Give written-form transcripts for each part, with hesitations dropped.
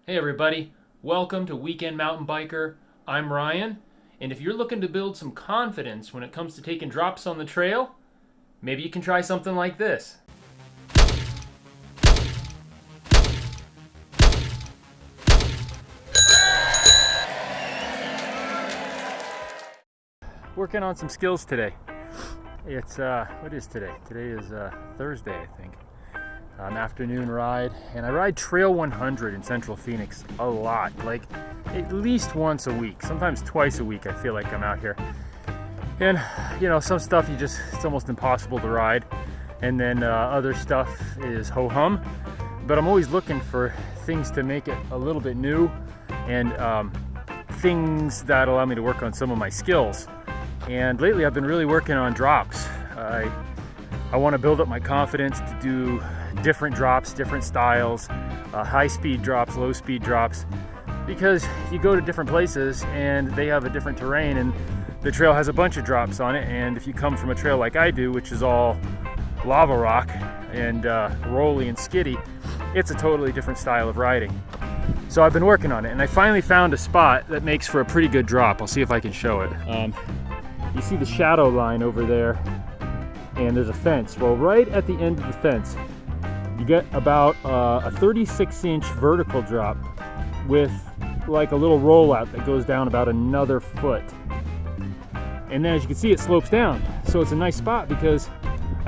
Hey everybody, welcome to Weekend Mountain Biker. I'm Ryan, and if you're looking to build some confidence when it comes to taking drops on the trail, maybe you can try something like this. Working on some skills today. It's, what is today? Today is Thursday, I think. Afternoon ride, and I ride Trail 100 in Central Phoenix a lot, like at least once a week, sometimes twice a week. I feel like I'm out here, and you know, some stuff it's almost impossible to ride, and then other stuff is ho-hum, but I'm always looking for things to make it a little bit new, and things that allow me to work on some of my skills. And lately I've been really working on drops. I want to build up my confidence to do different drops, different styles, high speed drops, low speed drops, because you go to different places and they have a different terrain, and the trail has a bunch of drops on it. And if you come from a trail like I do, which is all lava rock and rolly and skiddy, it's a totally different style of riding. So I've been working on it, and I finally found a spot that makes for a pretty good drop. I'll see if I can show it. You see the shadow line over there, and there's a fence. Well, right at the end of the fence, you get about a 36-inch vertical drop with like a little rollout that goes down about another foot. And then as you can see, it slopes down. So it's a nice spot because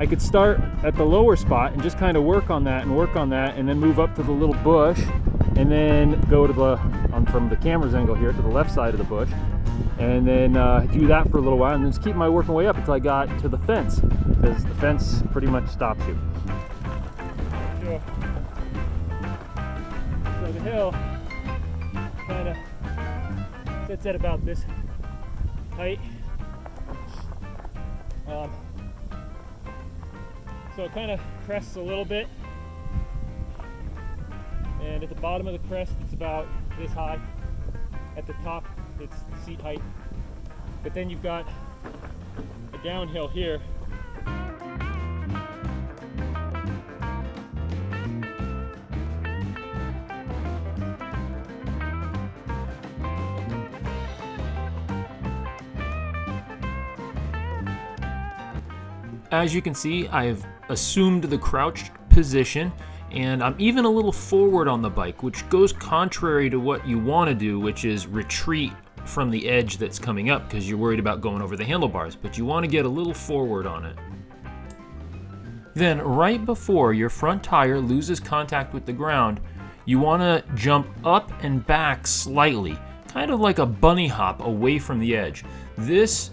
I could start at the lower spot and just kind of work on that and then move up to the little bush, and then go to from the camera's angle here to the left side of the bush, and then do that for a little while, and then just keep my working way up until I got to the fence, because the fence pretty much stops you. So the hill kind of sits at about this height. So it kind of crests a little bit, and at the bottom of the crest it's about this high. At the top it's seat height, but then you've got a downhill here. As you can see, I've assumed the crouched position, and I'm even a little forward on the bike, which goes contrary to what you want to do, which is retreat from the edge that's coming up because you're worried about going over the handlebars, but you want to get a little forward on it. Then right before your front tire loses contact with the ground, you want to jump up and back slightly, kind of like a bunny hop away from the edge. This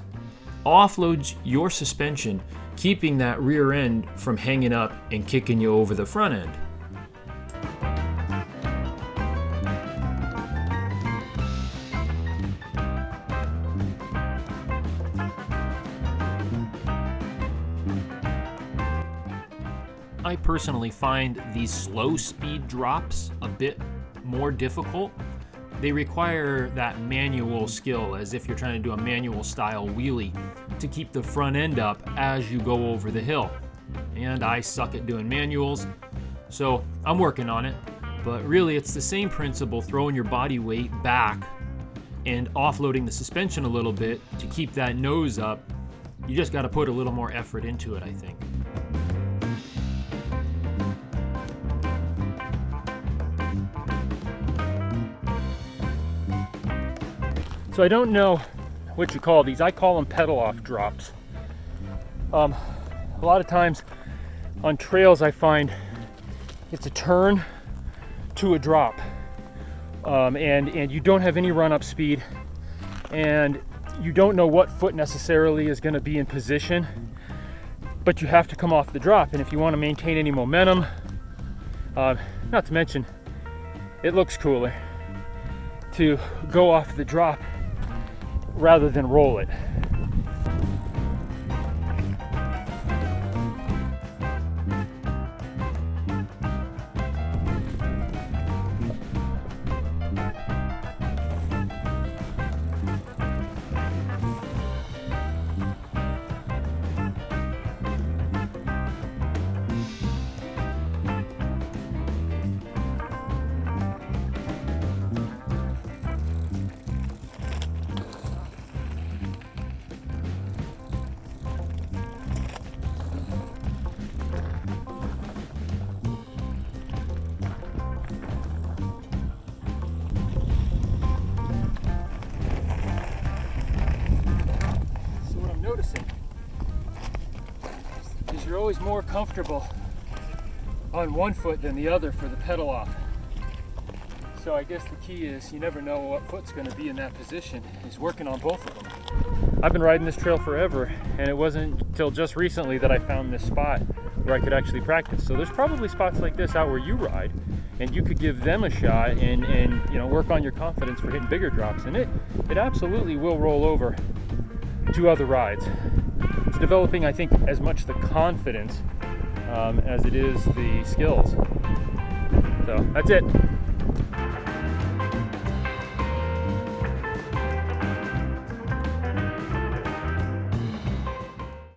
offloads your suspension, keeping that rear end from hanging up and kicking you over the front end. I personally find these slow speed drops a bit more difficult. They require that manual skill, as if you're trying to do a manual style wheelie, to keep the front end up as you go over the hill. And I suck at doing manuals, so I'm working on it. But really it's the same principle, throwing your body weight back and offloading the suspension a little bit to keep that nose up. You just got to put a little more effort into it, I think. So I don't know what you call these. I call them pedal off drops. A lot of times on trails I find it's a turn to a drop, and you don't have any run up speed, and you don't know what foot necessarily is going to be in position, but you have to come off the drop. And if you want to maintain any momentum, not to mention it looks cooler to go off the drop rather than roll it. always more comfortable on one foot than the other for the pedal off. So I guess the key is you never know what foot's going to be in that position, is working on both of them. I've been riding this trail forever, and it wasn't until just recently that I found this spot where I could actually practice. So there's probably spots like this out where you ride, and you could give them a shot and you know, work on your confidence for hitting bigger drops. And it absolutely will roll over to other rides. It's developing, I think, as much the confidence as it is the skills. So that's it.